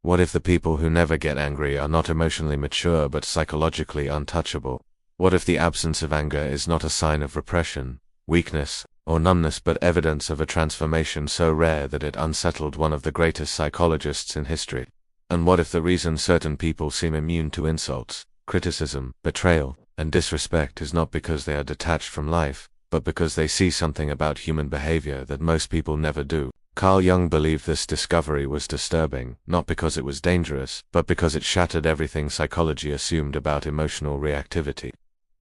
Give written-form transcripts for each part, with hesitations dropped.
What if the people who never get angry are not emotionally mature but psychologically untouchable? What if the absence of anger is not a sign of repression, weakness, or numbness but evidence of a transformation so rare that it unsettled one of the greatest psychologists in history? And what if the reason certain people seem immune to insults, criticism, betrayal, and disrespect is not because they are detached from life, but because they see something about human behavior that most people never do? Carl Jung believed this discovery was disturbing, not because it was dangerous, but because it shattered everything psychology assumed about emotional reactivity.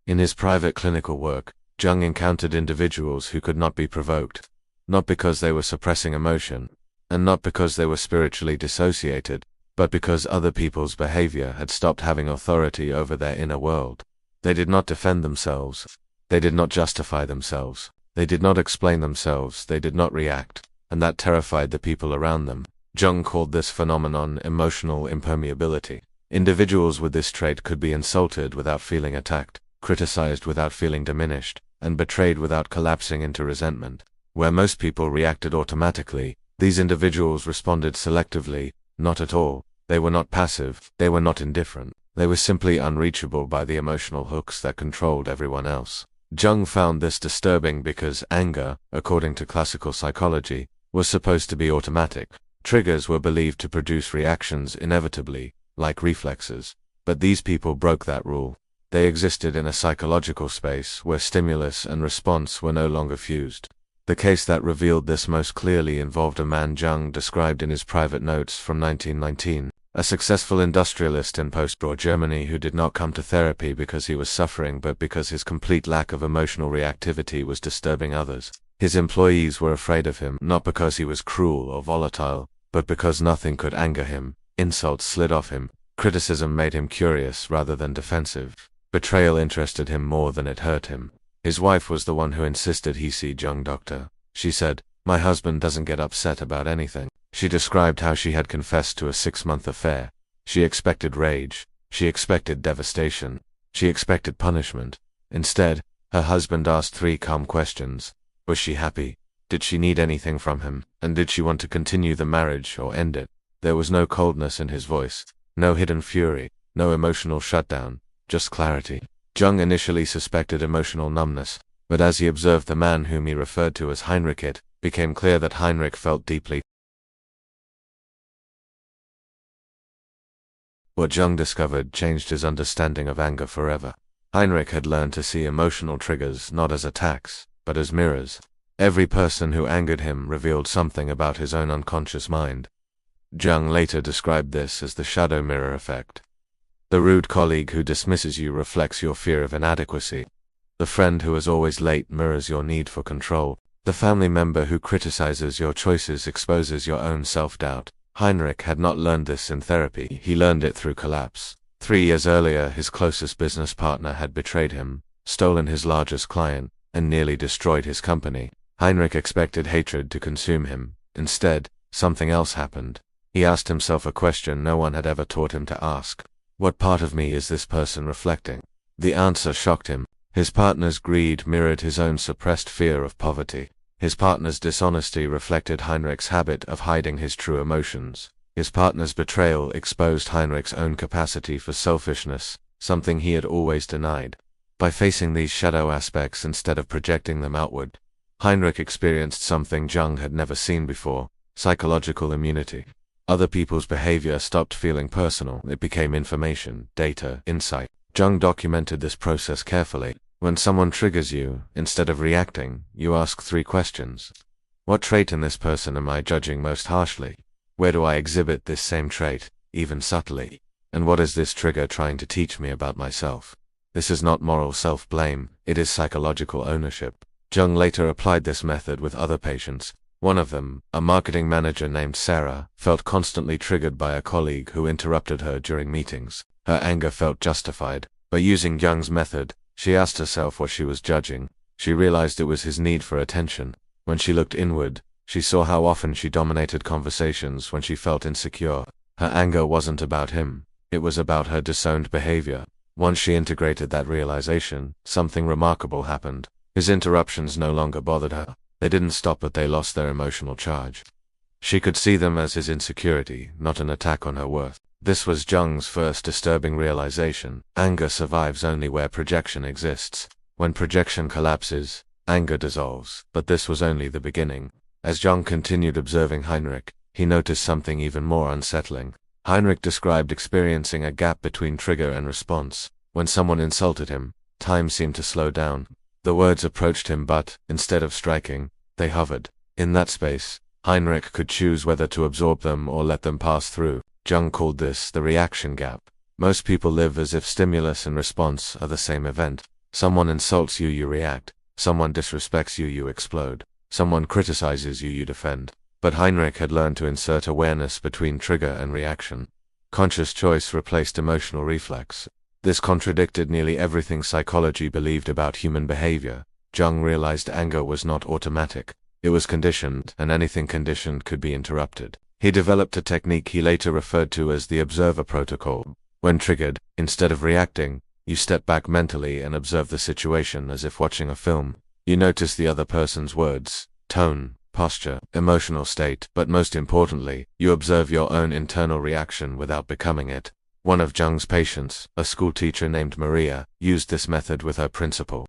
In his private clinical work, Jung encountered individuals who could not be provoked, not because they were suppressing emotion, and not because they were spiritually dissociated, but because other people's behavior had stopped having authority over their inner world. They did not defend themselves. They did not justify themselves. They did not explain themselves. They did not react, and that terrified the people around them. Jung called this phenomenon emotional impermeability. Individuals with this trait could be insulted without feeling attacked, criticized without feeling diminished, and betrayed without collapsing into resentment. Where most people reacted automatically, these individuals responded selectively, not at all. They were not passive, they were not indifferent. They were simply unreachable by the emotional hooks that controlled everyone else. Jung found this disturbing because anger, according to classical psychology, was supposed to be automatic. Triggers were believed to produce reactions inevitably, like reflexes. But these people broke that rule. They existed in a psychological space where stimulus and response were no longer fused. The case that revealed this most clearly involved a man Jung described in his private notes from 1919, a successful industrialist in post-war Germany who did not come to therapy because he was suffering but because his complete lack of emotional reactivity was disturbing others. His employees were afraid of him, not because he was cruel or volatile, but because nothing could anger him. Insults slid off him. Criticism made him curious rather than defensive. Betrayal interested him more than it hurt him. His wife was the one who insisted he see Jung doctor. She said, "My husband doesn't get upset about anything." She described how she had confessed to a 6-month affair. She expected rage. She expected devastation. She expected punishment. Instead, her husband asked 3 calm questions. Was she happy? Did she need anything from him? And did she want to continue the marriage or end it? There was no coldness in his voice, no hidden fury, no emotional shutdown, just clarity. Jung initially suspected emotional numbness, but as he observed the man whom he referred to as Heinrich, it became clear that Heinrich felt deeply. What Jung discovered changed his understanding of anger forever. Heinrich had learned to see emotional triggers not as attacks, but as mirrors. Every person who angered him revealed something about his own unconscious mind. Jung later described this as the shadow mirror effect. The rude colleague who dismisses you reflects your fear of inadequacy. The friend who is always late mirrors your need for control. The family member who criticizes your choices exposes your own self-doubt. Heinrich had not learned this in therapy. He learned it through collapse. 3 years earlier, his closest business partner had betrayed him, stolen his largest client, and nearly destroyed his company. Heinrich expected hatred to consume him. Instead, something else happened. He asked himself a question no one had ever taught him to ask. What part of me is this person reflecting? The answer shocked him. His partner's greed mirrored his own suppressed fear of poverty. His partner's dishonesty reflected Heinrich's habit of hiding his true emotions. His partner's betrayal exposed Heinrich's own capacity for selfishness, something he had always denied. By facing these shadow aspects instead of projecting them outward, Heinrich experienced something Jung had never seen before: psychological immunity. Other people's behavior stopped feeling personal. It became information, data, insight. Jung documented this process carefully. When someone triggers you, instead of reacting, you ask 3 questions. What trait in this person am I judging most harshly? Where do I exhibit this same trait, even subtly? And what is this trigger trying to teach me about myself? This is not moral self-blame, it is psychological ownership. Jung later applied this method with other patients. One of them, a marketing manager named Sarah, felt constantly triggered by a colleague who interrupted her during meetings. Her anger felt justified. By using Jung's method, she asked herself what she was judging. She realized it was his need for attention. When she looked inward, she saw how often she dominated conversations when she felt insecure. Her anger wasn't about him. It was about her disowned behavior. Once she integrated that realization, something remarkable happened. His interruptions no longer bothered her. They didn't stop, but they lost their emotional charge. She could see them as his insecurity, not an attack on her worth. This was Jung's first disturbing realization. Anger survives only where projection exists. When projection collapses, anger dissolves. But this was only the beginning. As Jung continued observing Heinrich, he noticed something even more unsettling. Heinrich described experiencing a gap between trigger and response. When someone insulted him, time seemed to slow down. The words approached him but, instead of striking, they hovered. In that space, Heinrich could choose whether to absorb them or let them pass through. Jung called this the reaction gap. Most people live as if stimulus and response are the same event. Someone insults you, you react. Someone disrespects you, you explode. Someone criticizes you, you defend. But Heinrich had learned to insert awareness between trigger and reaction. Conscious choice replaced emotional reflex. This contradicted nearly everything psychology believed about human behavior. Jung realized anger was not automatic. It was conditioned, and anything conditioned could be interrupted. He developed a technique he later referred to as the observer protocol. When triggered, instead of reacting, you step back mentally and observe the situation as if watching a film. You notice the other person's words, tone, posture, emotional state, but most importantly, you observe your own internal reaction without becoming it. One of Jung's patients, a school teacher named Maria, used this method with her principal.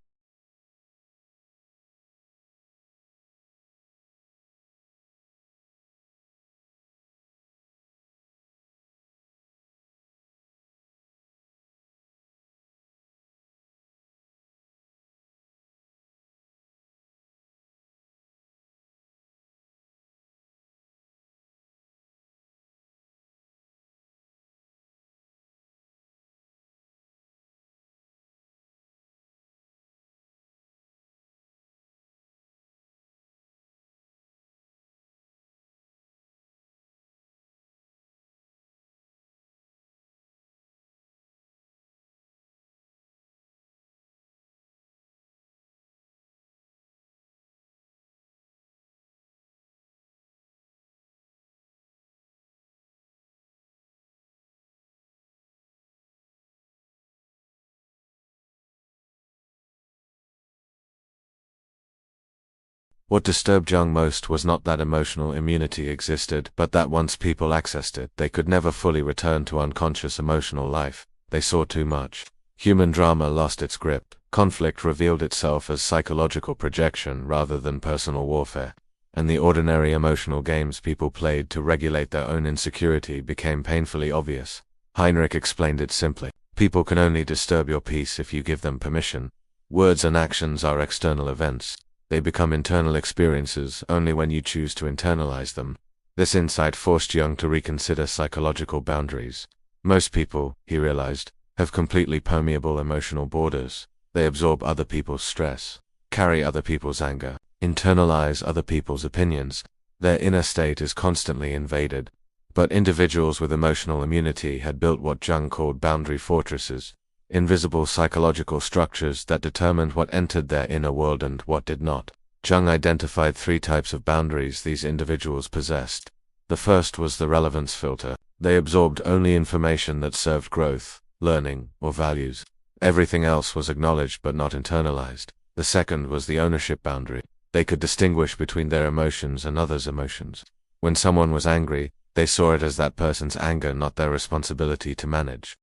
What disturbed Jung most was not that emotional immunity existed, but that once people accessed it, they could never fully return to unconscious emotional life. They saw too much. Human drama lost its grip. Conflict revealed itself as psychological projection rather than personal warfare. And the ordinary emotional games people played to regulate their own insecurity became painfully obvious. Heinrich explained it simply. People can only disturb your peace if you give them permission. Words and actions are external events. They become internal experiences only when you choose to internalize them. This insight forced Jung to reconsider psychological boundaries. Most people, he realized, have completely permeable emotional borders. They absorb other people's stress, carry other people's anger, internalize other people's opinions. Their inner state is constantly invaded. But individuals with emotional immunity had built what Jung called boundary fortresses. Invisible psychological structures that determined what entered their inner world and what did not. Jung identified 3 types of boundaries these individuals possessed. The first was the relevance filter. They absorbed only information that served growth, learning, or values. Everything else was acknowledged but not internalized. The second was the ownership boundary. They could distinguish between their emotions and others' emotions. When someone was angry, they saw it as that person's anger, not their responsibility to manage.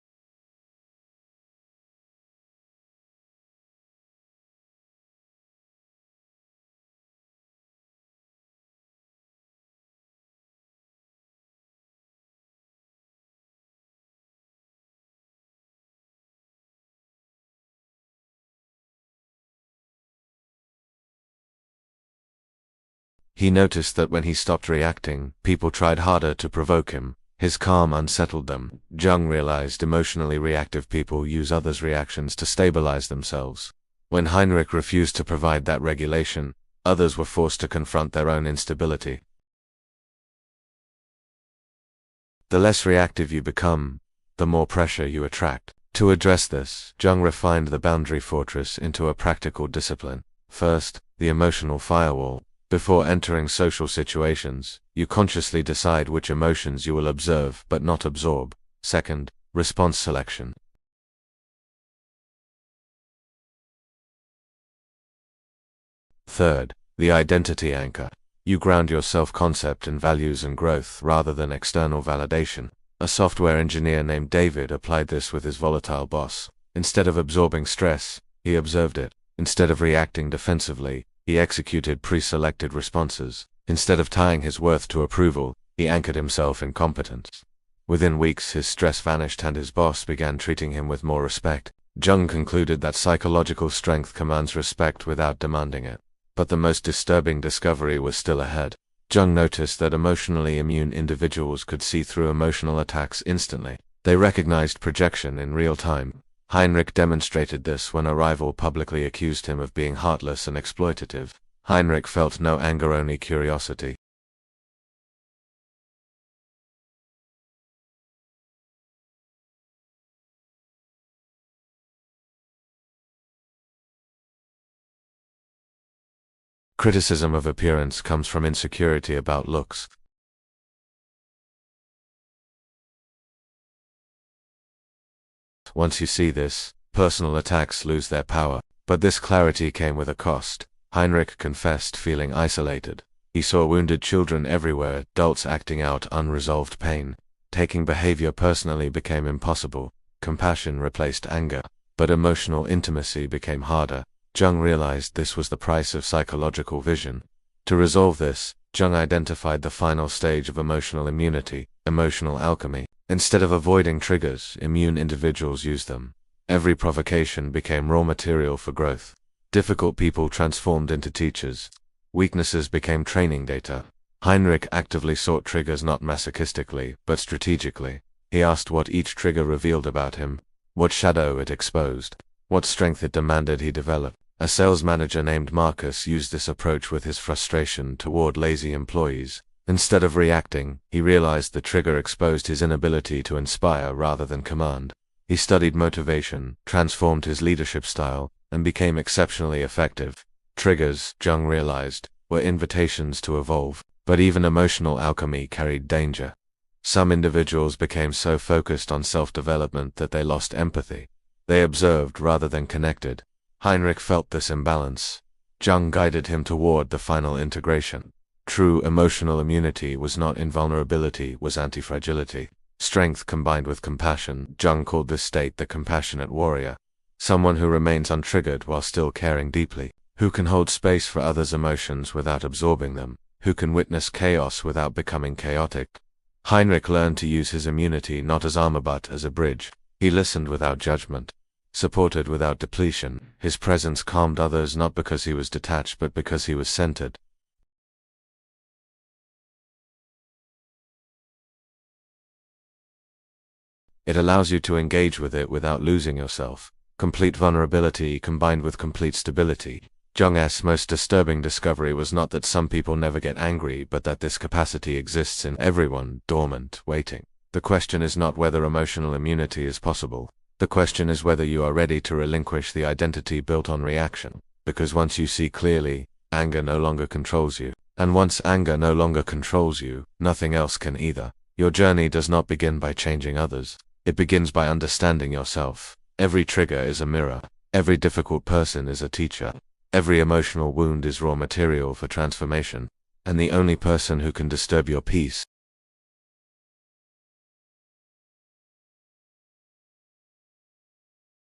He noticed that when he stopped reacting, people tried harder to provoke him. His calm unsettled them. Jung realized emotionally reactive people use others' reactions to stabilize themselves. When Heinrich refused to provide that regulation, others were forced to confront their own instability. The less reactive you become, the more pressure you attract. To address this, Jung refined the boundary fortress into a practical discipline. First, the emotional firewall. Before entering social situations, you consciously decide which emotions you will observe but not absorb. Second, response selection. Third, the identity anchor. You ground your self-concept in values and growth rather than external validation. A software engineer named David applied this with his volatile boss. Instead of absorbing stress, he observed it. Instead of reacting defensively, he executed pre-selected responses. Instead of tying his worth to approval, he anchored himself in competence. Within weeks, his stress vanished and his boss began treating him with more respect. Jung concluded that psychological strength commands respect without demanding it. But the most disturbing discovery was still ahead. Jung noticed that emotionally immune individuals could see through emotional attacks instantly. They recognized projection in real time. Heinrich demonstrated this when a rival publicly accused him of being heartless and exploitative. Heinrich felt no anger, only curiosity. Criticism of appearance comes from insecurity about looks. Once you see this, personal attacks lose their power. But this clarity came with a cost. Heinrich confessed feeling isolated. He saw wounded children everywhere, adults acting out unresolved pain. Taking behavior personally became impossible. Compassion replaced anger. But emotional intimacy became harder. Jung realized this was the price of psychological vision. To resolve this, Jung identified the final stage of emotional immunity, emotional alchemy. Instead of avoiding triggers, immune individuals used them. Every provocation became raw material for growth. Difficult people transformed into teachers. Weaknesses became training data. Heinrich actively sought triggers not masochistically, but strategically. He asked what each trigger revealed about him, what shadow it exposed, what strength it demanded he develop. A sales manager named Marcus used this approach with his frustration toward lazy employees. Instead of reacting, he realized the trigger exposed his inability to inspire rather than command. He studied motivation, transformed his leadership style, and became exceptionally effective. Triggers, Jung realized, were invitations to evolve, but even emotional alchemy carried danger. Some individuals became so focused on self-development that they lost empathy. They observed rather than connected. Heinrich felt this imbalance. Jung guided him toward the final integration. True emotional immunity was not invulnerability, was anti-fragility. Strength combined with compassion. Jung called this state the compassionate warrior. Someone who remains untriggered while still caring deeply. Who can hold space for others' emotions without absorbing them. Who can witness chaos without becoming chaotic. Heinrich learned to use his immunity not as armor but as a bridge. He listened without judgment. Supported without depletion. His presence calmed others not because he was detached but because he was centered. It allows you to engage with it without losing yourself. Complete vulnerability combined with complete stability. Jung's most disturbing discovery was not that some people never get angry, but that this capacity exists in everyone, dormant, waiting. The question is not whether emotional immunity is possible. The question is whether you are ready to relinquish the identity built on reaction. Because once you see clearly, anger no longer controls you. And once anger no longer controls you, nothing else can either. Your journey does not begin by changing others. It begins by understanding yourself. Every trigger is a mirror. Every difficult person is a teacher. Every emotional wound is raw material for transformation. And the only person who can disturb your peace